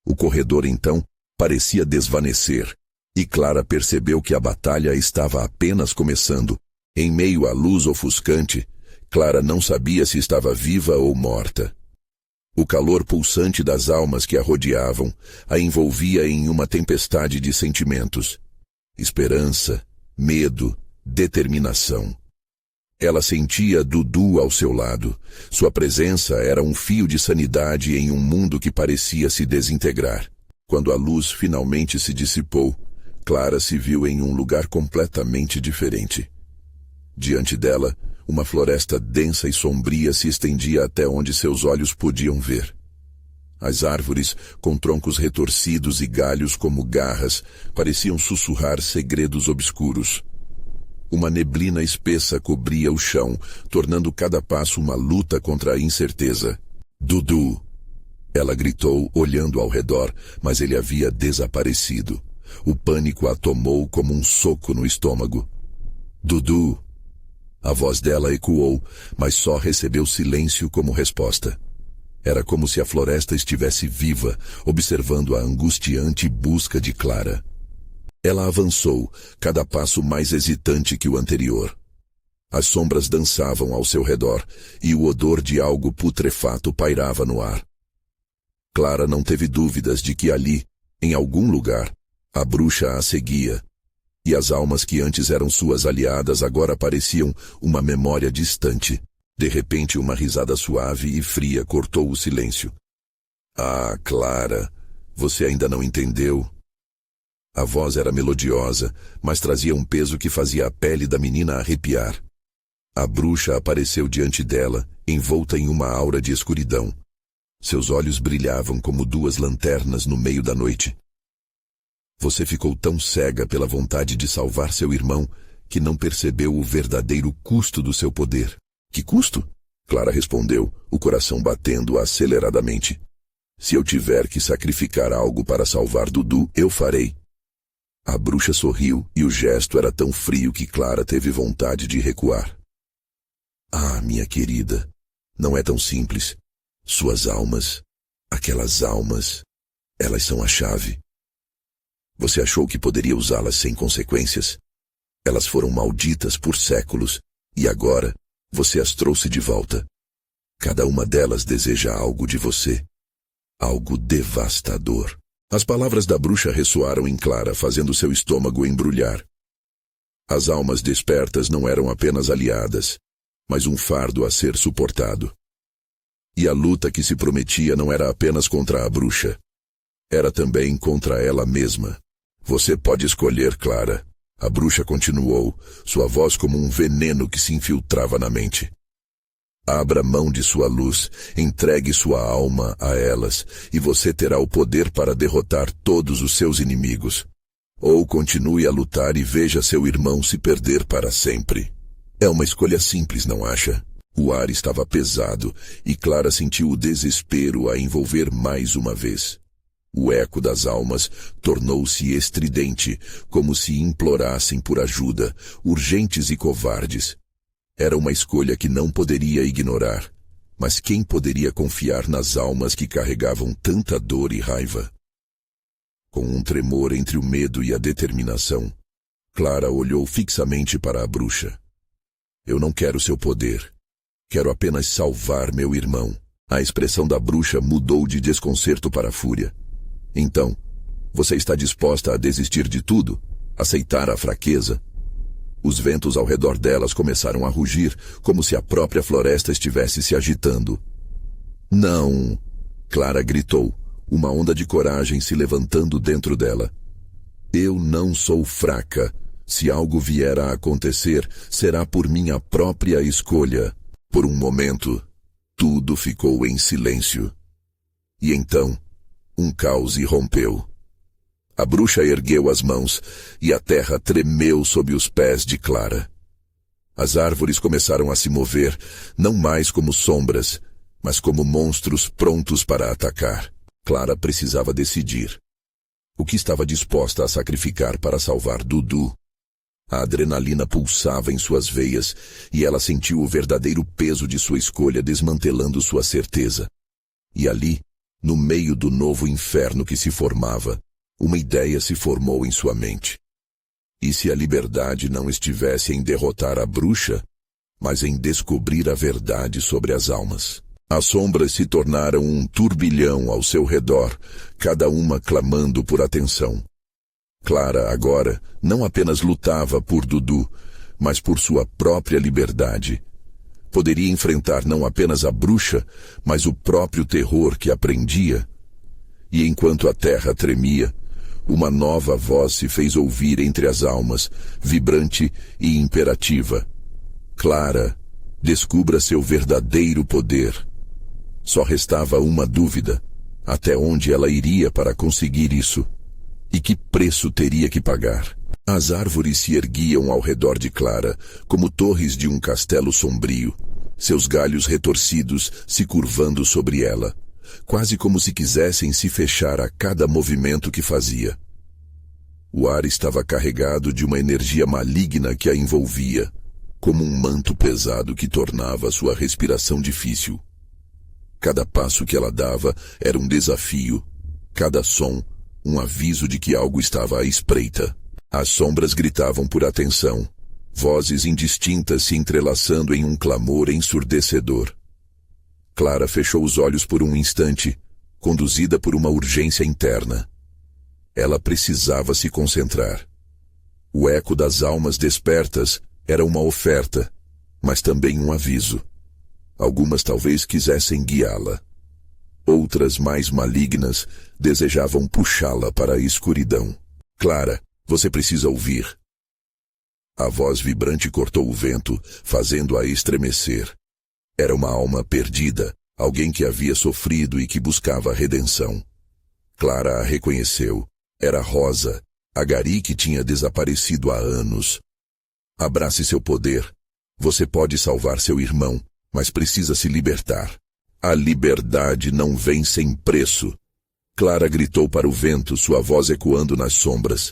O corredor então parecia desvanecer, e Clara percebeu que a batalha estava apenas começando. Em meio à luz ofuscante, Clara não sabia se estava viva ou morta. O calor pulsante das almas que a rodeavam a envolvia em uma tempestade de sentimentos. Esperança, medo, determinação. Ela sentia Dudu ao seu lado. Sua presença era um fio de sanidade em um mundo que parecia se desintegrar. Quando a luz finalmente se dissipou, Clara se viu em um lugar completamente diferente. Diante dela, uma floresta densa e sombria se estendia até onde seus olhos podiam ver. As árvores, com troncos retorcidos e galhos como garras, pareciam sussurrar segredos obscuros. Uma neblina espessa cobria o chão, tornando cada passo uma luta contra a incerteza. Dudu! Ela gritou, olhando ao redor, mas ele havia desaparecido. O pânico a tomou como um soco no estômago. Dudu! A voz dela ecoou, mas só recebeu silêncio como resposta. Era como se a floresta estivesse viva, observando a angustiante busca de Clara. Ela avançou, cada passo mais hesitante que o anterior. As sombras dançavam ao seu redor, e o odor de algo putrefato pairava no ar. Clara não teve dúvidas de que ali, em algum lugar, a bruxa a seguia, e as almas que antes eram suas aliadas agora pareciam uma memória distante. De repente, uma risada suave e fria cortou o silêncio. Ah, Clara, você ainda não entendeu? A voz era melodiosa, mas trazia um peso que fazia a pele da menina arrepiar. A bruxa apareceu diante dela, envolta em uma aura de escuridão. Seus olhos brilhavam como duas lanternas no meio da noite. Você ficou tão cega pela vontade de salvar seu irmão que não percebeu o verdadeiro custo do seu poder. Que custo? Clara respondeu, o coração batendo aceleradamente. Se eu tiver que sacrificar algo para salvar Dudu, eu farei. A bruxa sorriu e o gesto era tão frio que Clara teve vontade de recuar. Ah, minha querida, não é tão simples. Suas almas, aquelas almas, elas são a chave. Você achou que poderia usá-las sem consequências? Elas foram malditas por séculos, e agora você as trouxe de volta. Cada uma delas deseja algo de você. Algo devastador. As palavras da bruxa ressoaram em Clara, fazendo seu estômago embrulhar. As almas despertas não eram apenas aliadas, mas um fardo a ser suportado. E a luta que se prometia não era apenas contra a bruxa. Era também contra ela mesma. Você pode escolher, Clara. A bruxa continuou, sua voz como um veneno que se infiltrava na mente. Abra mão de sua luz, entregue sua alma a elas, e você terá o poder para derrotar todos os seus inimigos. Ou continue a lutar e veja seu irmão se perder para sempre. É uma escolha simples, não acha? O ar estava pesado, e Clara sentiu o desespero a envolver mais uma vez. O eco das almas tornou-se estridente, como se implorassem por ajuda, urgentes e covardes. Era uma escolha que não poderia ignorar, mas quem poderia confiar nas almas que carregavam tanta dor e raiva? Com um tremor entre o medo e a determinação, Clara olhou fixamente para a bruxa. Eu não quero seu poder. Quero apenas salvar meu irmão. A expressão da bruxa mudou de desconcerto para fúria. Então, você está disposta a desistir de tudo? Aceitar a fraqueza? Os ventos ao redor delas começaram a rugir, como se a própria floresta estivesse se agitando. Não! Clara gritou, uma onda de coragem se levantando dentro dela. Eu não sou fraca. Se algo vier a acontecer, será por minha própria escolha. Por um momento, tudo ficou em silêncio. E então, um caos irrompeu. A bruxa ergueu as mãos e a terra tremeu sob os pés de Clara. As árvores começaram a se mover, não mais como sombras, mas como monstros prontos para atacar. Clara precisava decidir. O que estava disposta a sacrificar para salvar Dudu? A adrenalina pulsava em suas veias e ela sentiu o verdadeiro peso de sua escolha desmantelando sua certeza. E ali, no meio do novo inferno que se formava, uma ideia se formou em sua mente. E se a liberdade não estivesse em derrotar a bruxa, mas em descobrir a verdade sobre as almas? As sombras se tornaram um turbilhão ao seu redor, cada uma clamando por atenção. Clara, agora, não apenas lutava por Dudu, mas por sua própria liberdade. Poderia enfrentar não apenas a bruxa, mas o próprio terror que a prendia. E enquanto a terra tremia, uma nova voz se fez ouvir entre as almas, vibrante e imperativa. Clara, descubra seu verdadeiro poder. Só restava uma dúvida: até onde ela iria para conseguir isso? E que preço teria que pagar? As árvores se erguiam ao redor de Clara, como torres de um castelo sombrio, seus galhos retorcidos se curvando sobre ela, quase como se quisessem se fechar a cada movimento que fazia. O ar estava carregado de uma energia maligna que a envolvia, como um manto pesado que tornava sua respiração difícil. Cada passo que ela dava era um desafio, cada som, um aviso de que algo estava à espreita. As sombras gritavam por atenção, vozes indistintas se entrelaçando em um clamor ensurdecedor. Clara fechou os olhos por um instante, conduzida por uma urgência interna. Ela precisava se concentrar. O eco das almas despertas era uma oferta, mas também um aviso. Algumas talvez quisessem guiá-la. Outras, mais malignas, desejavam puxá-la para a escuridão. Clara, você precisa ouvir. A voz vibrante cortou o vento, fazendo-a estremecer. Era uma alma perdida, alguém que havia sofrido e que buscava redenção. Clara a reconheceu. Era Rosa, a Gari que tinha desaparecido há anos. Abrace seu poder. Você pode salvar seu irmão, mas precisa se libertar. A liberdade não vem sem preço. Clara gritou para o vento, sua voz ecoando nas sombras.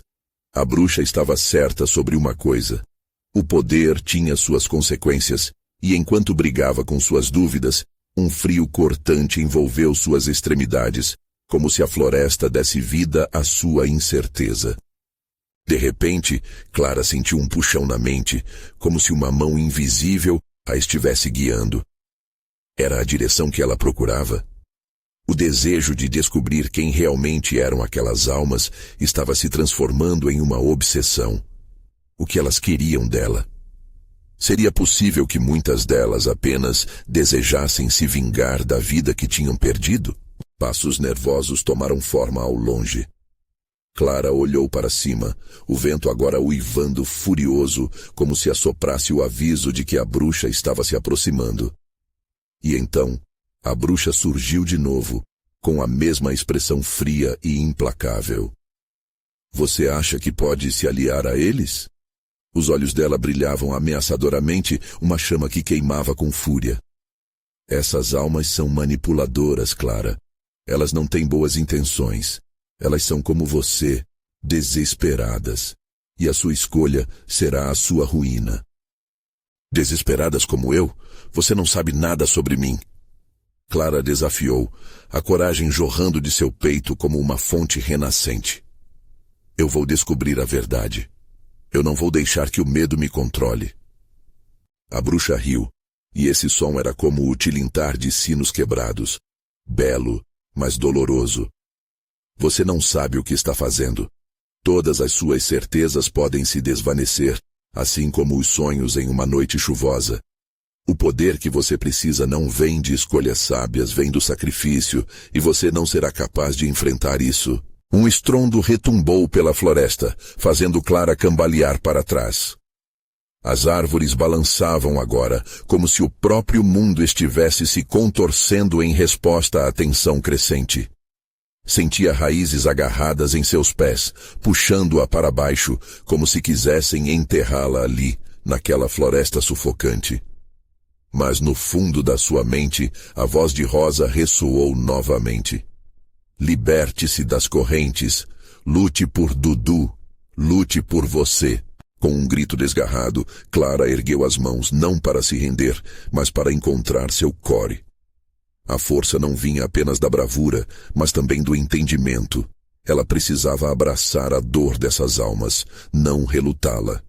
A bruxa estava certa sobre uma coisa. O poder tinha suas consequências, e enquanto brigava com suas dúvidas, um frio cortante envolveu suas extremidades, como se a floresta desse vida à sua incerteza. De repente, Clara sentiu um puxão na mente, como se uma mão invisível a estivesse guiando. Era a direção que ela procurava? O desejo de descobrir quem realmente eram aquelas almas estava se transformando em uma obsessão. O que elas queriam dela? Seria possível que muitas delas apenas desejassem se vingar da vida que tinham perdido? Passos nervosos tomaram forma ao longe. Clara olhou para cima, o vento agora uivando furioso, como se assoprasse o aviso de que a bruxa estava se aproximando. E então, a bruxa surgiu de novo, com a mesma expressão fria e implacável. Você acha que pode se aliar a eles? Os olhos dela brilhavam ameaçadoramente, uma chama que queimava com fúria. Essas almas são manipuladoras, Clara. Elas não têm boas intenções. Elas são como você, desesperadas. E a sua escolha será a sua ruína. Desesperadas como eu? Você não sabe nada sobre mim. Clara desafiou, a coragem jorrando de seu peito como uma fonte renascente. Eu vou descobrir a verdade. Eu não vou deixar que o medo me controle. A bruxa riu, e esse som era como o tilintar de sinos quebrados. Belo, mas doloroso. Você não sabe o que está fazendo. Todas as suas certezas podem se desvanecer, assim como os sonhos em uma noite chuvosa. O poder que você precisa não vem de escolhas sábias, vem do sacrifício, e você não será capaz de enfrentar isso. Um estrondo retumbou pela floresta, fazendo Clara cambalear para trás. As árvores balançavam agora, como se o próprio mundo estivesse se contorcendo em resposta à tensão crescente. Sentia raízes agarradas em seus pés, puxando-a para baixo, como se quisessem enterrá-la ali, naquela floresta sufocante. Mas no fundo da sua mente, a voz de Rosa ressoou novamente. Liberte-se das correntes, lute por Dudu, lute por você. Com um grito desgarrado, Clara ergueu as mãos não para se render, mas para encontrar seu core. A força não vinha apenas da bravura, mas também do entendimento. Ela precisava abraçar a dor dessas almas, não relutá-la.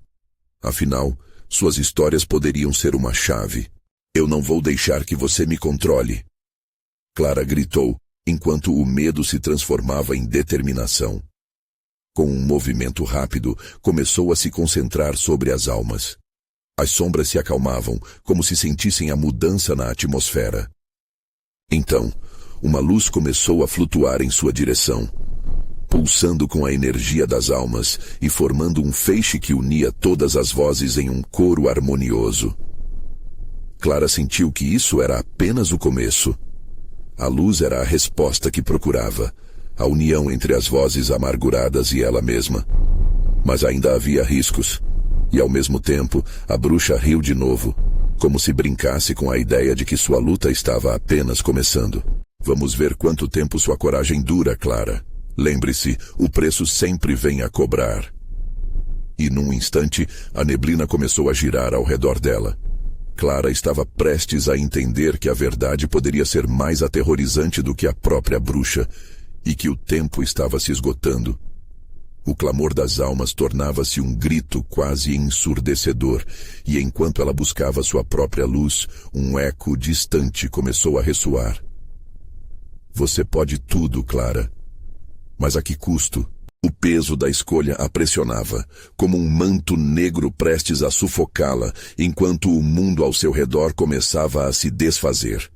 Afinal, suas histórias poderiam ser uma chave. Eu não vou deixar que você me controle. Clara gritou, enquanto o medo se transformava em determinação. Com um movimento rápido, começou a se concentrar sobre as almas. As sombras se acalmavam, como se sentissem a mudança na atmosfera. Então, uma luz começou a flutuar em sua direção, pulsando com a energia das almas e formando um feixe que unia todas as vozes em um coro harmonioso. Clara sentiu que isso era apenas o começo. A luz era a resposta que procurava, a união entre as vozes amarguradas e ela mesma. Mas ainda havia riscos, e ao mesmo tempo a bruxa riu de novo, como se brincasse com a ideia de que sua luta estava apenas começando. Vamos ver quanto tempo sua coragem dura, Clara. Lembre-se, o preço sempre vem a cobrar. E num instante, a neblina começou a girar ao redor dela. Clara estava prestes a entender que a verdade poderia ser mais aterrorizante do que a própria bruxa, e que o tempo estava se esgotando. O clamor das almas tornava-se um grito quase ensurdecedor, e enquanto ela buscava sua própria luz, um eco distante começou a ressoar. Você pode tudo, Clara. Mas a que custo? O peso da escolha a pressionava, como um manto negro prestes a sufocá-la, enquanto o mundo ao seu redor começava a se desfazer.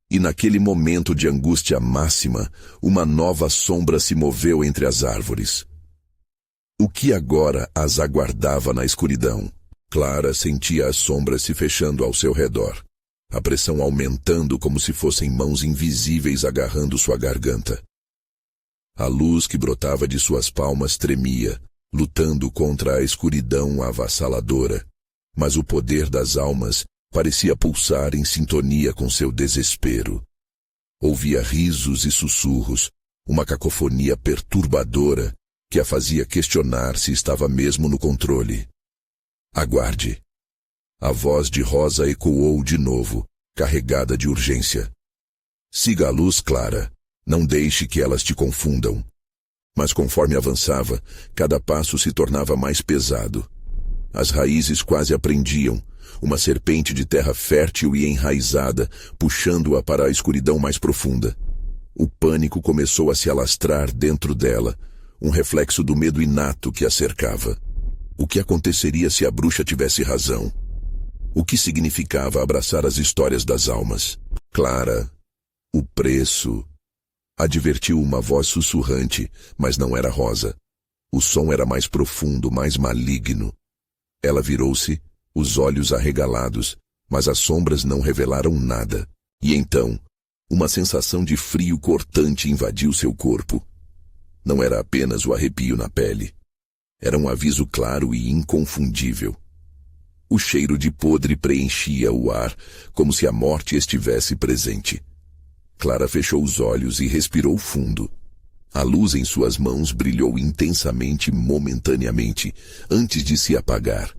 E naquele momento de angústia máxima, uma nova sombra se moveu entre as árvores. O que agora as aguardava na escuridão? Clara sentia as sombras se fechando ao seu redor, a pressão aumentando como se fossem mãos invisíveis agarrando sua garganta. A luz que brotava de suas palmas tremia, lutando contra a escuridão avassaladora, mas o poder das almas parecia pulsar em sintonia com seu desespero. Ouvia risos e sussurros, uma cacofonia perturbadora que a fazia questionar se estava mesmo no controle. Aguarde. A voz de Rosa ecoou de novo, carregada de urgência. Siga a luz, Clara. Não deixe que elas te confundam. Mas conforme avançava, cada passo se tornava mais pesado. As raízes quase a prendiam, uma serpente de terra fértil e enraizada, puxando-a para a escuridão mais profunda. O pânico começou a se alastrar dentro dela, um reflexo do medo inato que a cercava. O que aconteceria se a bruxa tivesse razão? O que significava abraçar as histórias das almas? Clara, o preço... Advertiu uma voz sussurrante, mas não era Rosa. O som era mais profundo, mais maligno. Ela virou-se, os olhos arregalados, mas as sombras não revelaram nada. E então, uma sensação de frio cortante invadiu seu corpo. Não era apenas o arrepio na pele. Era um aviso claro e inconfundível. O cheiro de podre preenchia o ar, como se a morte estivesse presente. Clara fechou os olhos e respirou fundo. A luz em suas mãos brilhou intensamente momentaneamente, antes de se apagar,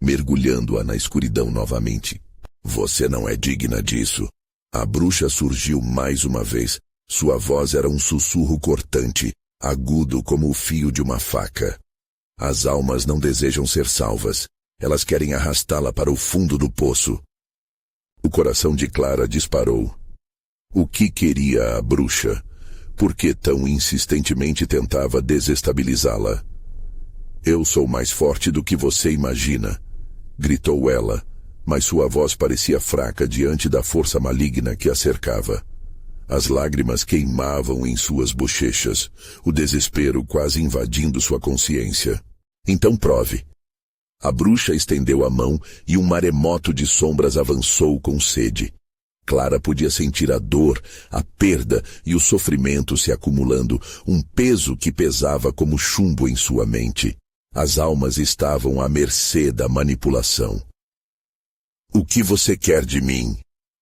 mergulhando-a na escuridão novamente. Você não é digna disso. A bruxa surgiu mais uma vez. Sua voz era um sussurro cortante, agudo como o fio de uma faca. As almas não desejam ser salvas. Elas querem arrastá-la para o fundo do poço. O coração de Clara disparou. O que queria a bruxa? Por que tão insistentemente tentava desestabilizá-la? Eu sou mais forte do que você imagina, gritou ela, mas sua voz parecia fraca diante da força maligna que a cercava. As lágrimas queimavam em suas bochechas, o desespero quase invadindo sua consciência. Então prove. A bruxa estendeu a mão e um maremoto de sombras avançou com sede. Clara podia sentir a dor, a perda e o sofrimento se acumulando, um peso que pesava como chumbo em sua mente. As almas estavam à mercê da manipulação. O que você quer de mim?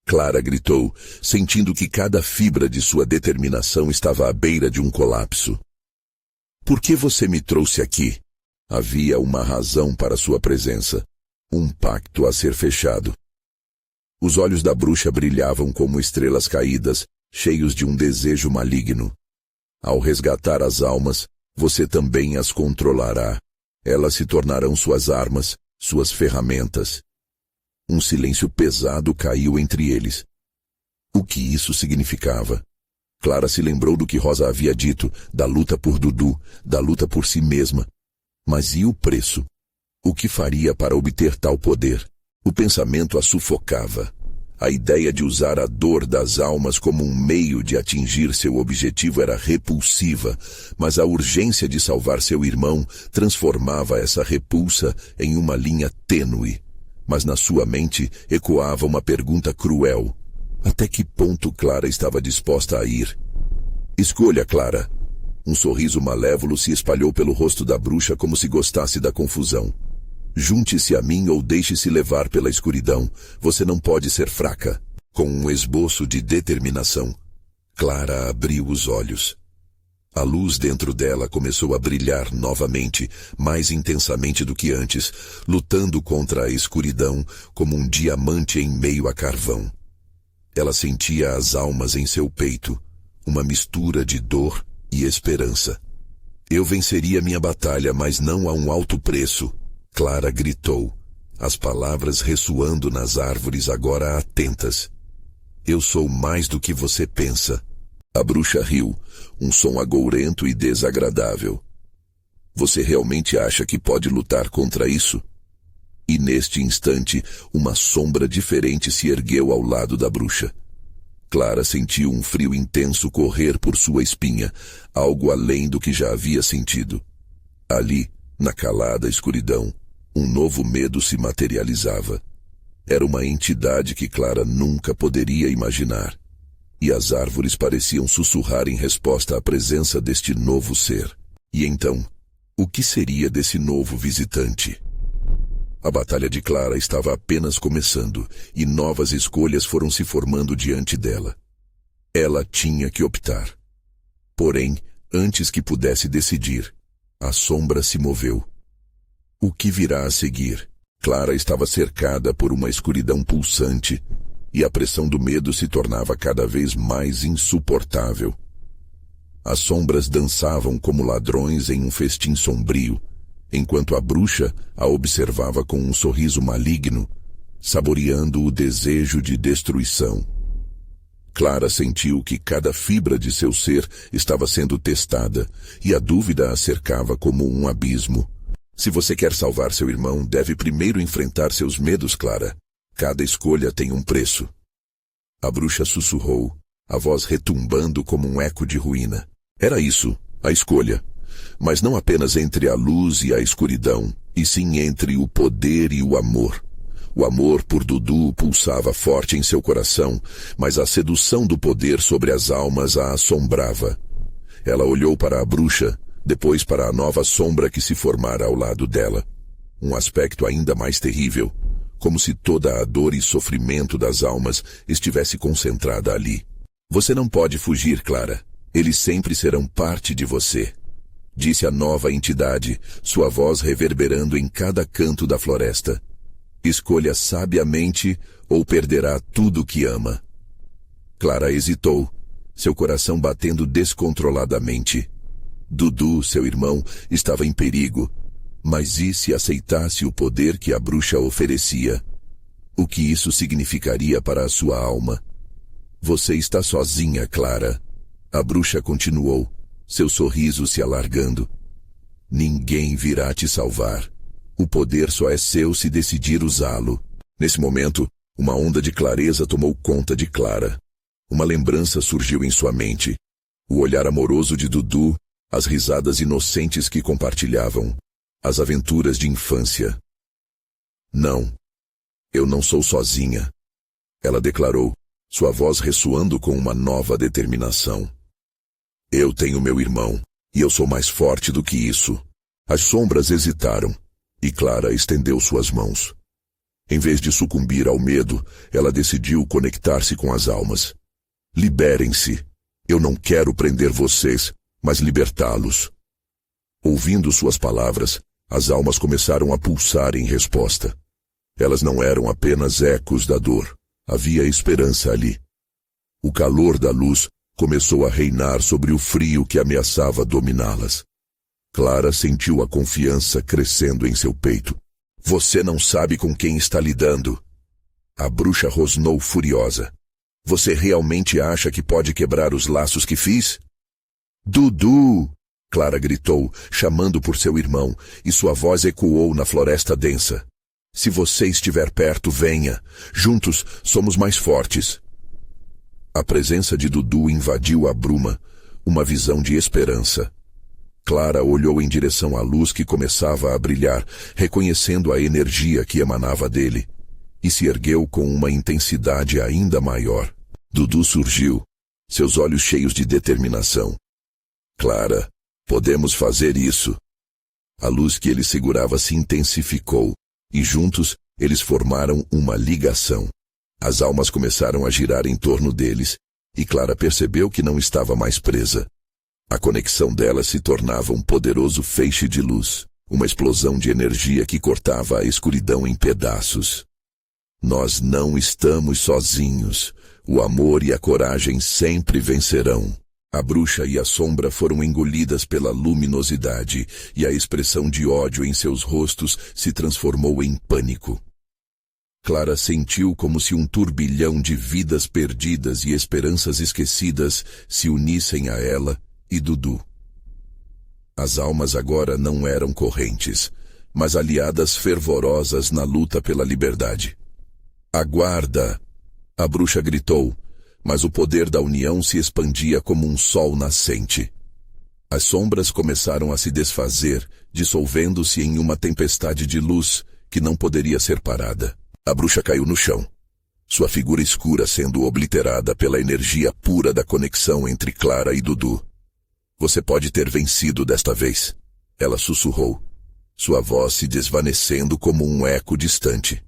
Clara gritou, sentindo que cada fibra de sua determinação estava à beira de um colapso. Por que você me trouxe aqui? Havia uma razão para sua presença, um pacto a ser fechado. Os olhos da bruxa brilhavam como estrelas caídas, cheios de um desejo maligno. Ao resgatar as almas, você também as controlará. Elas se tornarão suas armas, suas ferramentas. Um silêncio pesado caiu entre eles. O que isso significava? Clara se lembrou do que Rosa havia dito, da luta por Dudu, da luta por si mesma. Mas e o preço? O que faria para obter tal poder? O pensamento a sufocava. A ideia de usar a dor das almas como um meio de atingir seu objetivo era repulsiva, mas a urgência de salvar seu irmão transformava essa repulsa em uma linha tênue. Mas na sua mente ecoava uma pergunta cruel. Até que ponto Clara estava disposta a ir? Escolha, Clara. Um sorriso malévolo se espalhou pelo rosto da bruxa como se gostasse da confusão. Junte-se a mim ou deixe-se levar pela escuridão. Você não pode ser fraca. Com um esboço de determinação, Clara abriu os olhos. A luz dentro dela começou a brilhar novamente, mais intensamente do que antes, lutando contra a escuridão como um diamante em meio a carvão. Ela sentia as almas em seu peito, uma mistura de dor e esperança. Eu venceria minha batalha, mas não a um alto preço. Clara gritou, as palavras ressoando nas árvores agora atentas. Eu sou mais do que você pensa. A bruxa riu, um som agourento e desagradável. Você realmente acha que pode lutar contra isso? E neste instante, uma sombra diferente se ergueu ao lado da bruxa. Clara sentiu um frio intenso correr por sua espinha, algo além do que já havia sentido. Ali, na calada escuridão, um novo medo se materializava. Era uma entidade que Clara nunca poderia imaginar. E as árvores pareciam sussurrar em resposta à presença deste novo ser. E então, o que seria desse novo visitante? A batalha de Clara estava apenas começando, e novas escolhas foram se formando diante dela. Ela tinha que optar. Porém, antes que pudesse decidir, a sombra se moveu. O que virá a seguir? Clara estava cercada por uma escuridão pulsante, e a pressão do medo se tornava cada vez mais insuportável. As sombras dançavam como ladrões em um festim sombrio, enquanto a bruxa a observava com um sorriso maligno, saboreando o desejo de destruição. Clara sentiu que cada fibra de seu ser estava sendo testada, e a dúvida a cercava como um abismo. Se você quer salvar seu irmão, deve primeiro enfrentar seus medos, Clara. Cada escolha tem um preço. A bruxa sussurrou, a voz retumbando como um eco de ruína. Era isso, a escolha. Mas não apenas entre a luz e a escuridão, e sim entre o poder e o amor. O amor por Dudu pulsava forte em seu coração, mas a sedução do poder sobre as almas a assombrava. Ela olhou para a bruxa, depois para a nova sombra que se formara ao lado dela. Um aspecto ainda mais terrível, como se toda a dor e sofrimento das almas estivesse concentrada ali. Você não pode fugir, Clara. Eles sempre serão parte de você, disse a nova entidade, sua voz reverberando em cada canto da floresta. Escolha sabiamente ou perderá tudo o que ama. Clara hesitou, seu coração batendo descontroladamente. Dudu, seu irmão, estava em perigo. Mas e se aceitasse o poder que a bruxa oferecia? O que isso significaria para a sua alma? Você está sozinha, Clara. A bruxa continuou, seu sorriso se alargando. Ninguém virá te salvar. O poder só é seu se decidir usá-lo. Nesse momento, uma onda de clareza tomou conta de Clara. Uma lembrança surgiu em sua mente. O olhar amoroso de Dudu, as risadas inocentes que compartilhavam, as aventuras de infância. Não, eu não sou sozinha, ela declarou, sua voz ressoando com uma nova determinação. Eu tenho meu irmão, e eu sou mais forte do que isso. As sombras hesitaram, e Clara estendeu suas mãos. Em vez de sucumbir ao medo, ela decidiu conectar-se com as almas. Liberem-se. Eu não quero prender vocês, mas libertá-los. Ouvindo suas palavras, as almas começaram a pulsar em resposta. Elas não eram apenas ecos da dor. Havia esperança ali. O calor da luz começou a reinar sobre o frio que ameaçava dominá-las. Clara sentiu a confiança crescendo em seu peito. Você não sabe com quem está lidando. A bruxa rosnou furiosa. Você realmente acha que pode quebrar os laços que fiz? Dudu! Clara gritou, chamando por seu irmão, e sua voz ecoou na floresta densa. Se você estiver perto, venha. Juntos somos mais fortes. A presença de Dudu invadiu a bruma, uma visão de esperança. Clara olhou em direção à luz que começava a brilhar, reconhecendo a energia que emanava dele, e se ergueu com uma intensidade ainda maior. Dudu surgiu, seus olhos cheios de determinação. Clara, podemos fazer isso. A luz que ele segurava se intensificou, e juntos eles formaram uma ligação. As almas começaram a girar em torno deles, e Clara percebeu que não estava mais presa. A conexão delas se tornava um poderoso feixe de luz, uma explosão de energia que cortava a escuridão em pedaços. Nós não estamos sozinhos. O amor e a coragem sempre vencerão. A bruxa e a sombra foram engolidas pela luminosidade, e a expressão de ódio em seus rostos se transformou em pânico. Clara sentiu como se um turbilhão de vidas perdidas e esperanças esquecidas se unissem a ela e Dudu. As almas agora não eram correntes, mas aliadas fervorosas na luta pela liberdade. Aguarda! A bruxa gritou, mas o poder da união se expandia como um sol nascente. As sombras começaram a se desfazer, dissolvendo-se em uma tempestade de luz que não poderia ser parada. A bruxa caiu no chão, sua figura escura sendo obliterada pela energia pura da conexão entre Clara e Dudu. Você pode ter vencido desta vez, ela sussurrou, sua voz se desvanecendo como um eco distante.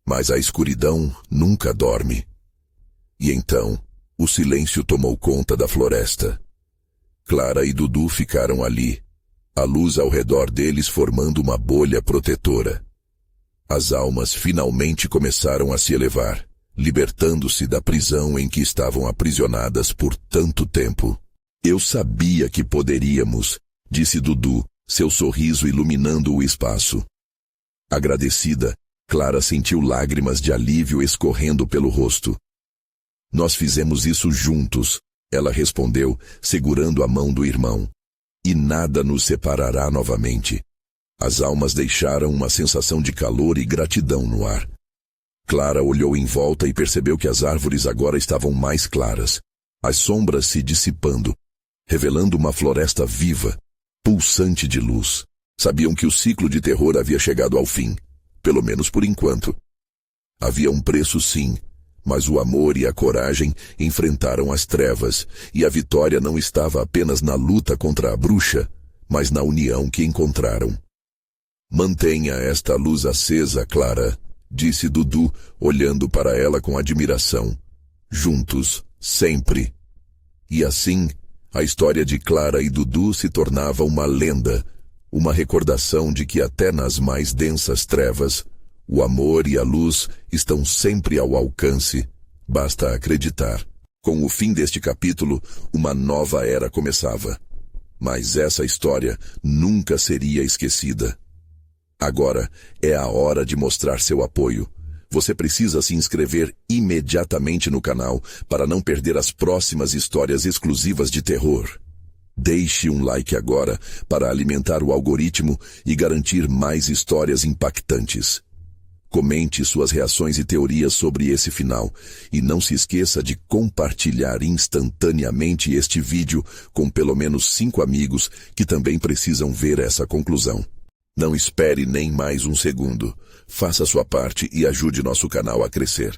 Mas a escuridão nunca dorme. E então, o silêncio tomou conta da floresta. Clara e Dudu ficaram ali, a luz ao redor deles formando uma bolha protetora. As almas finalmente começaram a se elevar, libertando-se da prisão em que estavam aprisionadas por tanto tempo. Eu sabia que poderíamos, disse Dudu, seu sorriso iluminando o espaço. Agradecida, Clara sentiu lágrimas de alívio escorrendo pelo rosto. Nós fizemos isso juntos, ela respondeu, segurando a mão do irmão. E nada nos separará novamente. As almas deixaram uma sensação de calor e gratidão no ar. Clara olhou em volta e percebeu que as árvores agora estavam mais claras, as sombras se dissipando, revelando uma floresta viva, pulsante de luz. Sabiam que o ciclo de terror havia chegado ao fim, pelo menos por enquanto. Havia um preço sim, mas o amor e a coragem enfrentaram as trevas, e a vitória não estava apenas na luta contra a bruxa, mas na união que encontraram. Mantenha esta luz acesa, Clara, disse Dudu, olhando para ela com admiração. Juntos, sempre. E assim, a história de Clara e Dudu se tornava uma lenda, uma recordação de que até nas mais densas trevas, o amor e a luz estão sempre ao alcance, basta acreditar. Com o fim deste capítulo, uma nova era começava. Mas essa história nunca seria esquecida. Agora é a hora de mostrar seu apoio. Você precisa se inscrever imediatamente no canal para não perder as próximas histórias exclusivas de terror. Deixe um like agora para alimentar o algoritmo e garantir mais histórias impactantes. Comente suas reações e teorias sobre esse final e não se esqueça de compartilhar instantaneamente este vídeo com pelo menos 5 amigos que também precisam ver essa conclusão. Não espere nem mais um segundo. Faça sua parte e ajude nosso canal a crescer.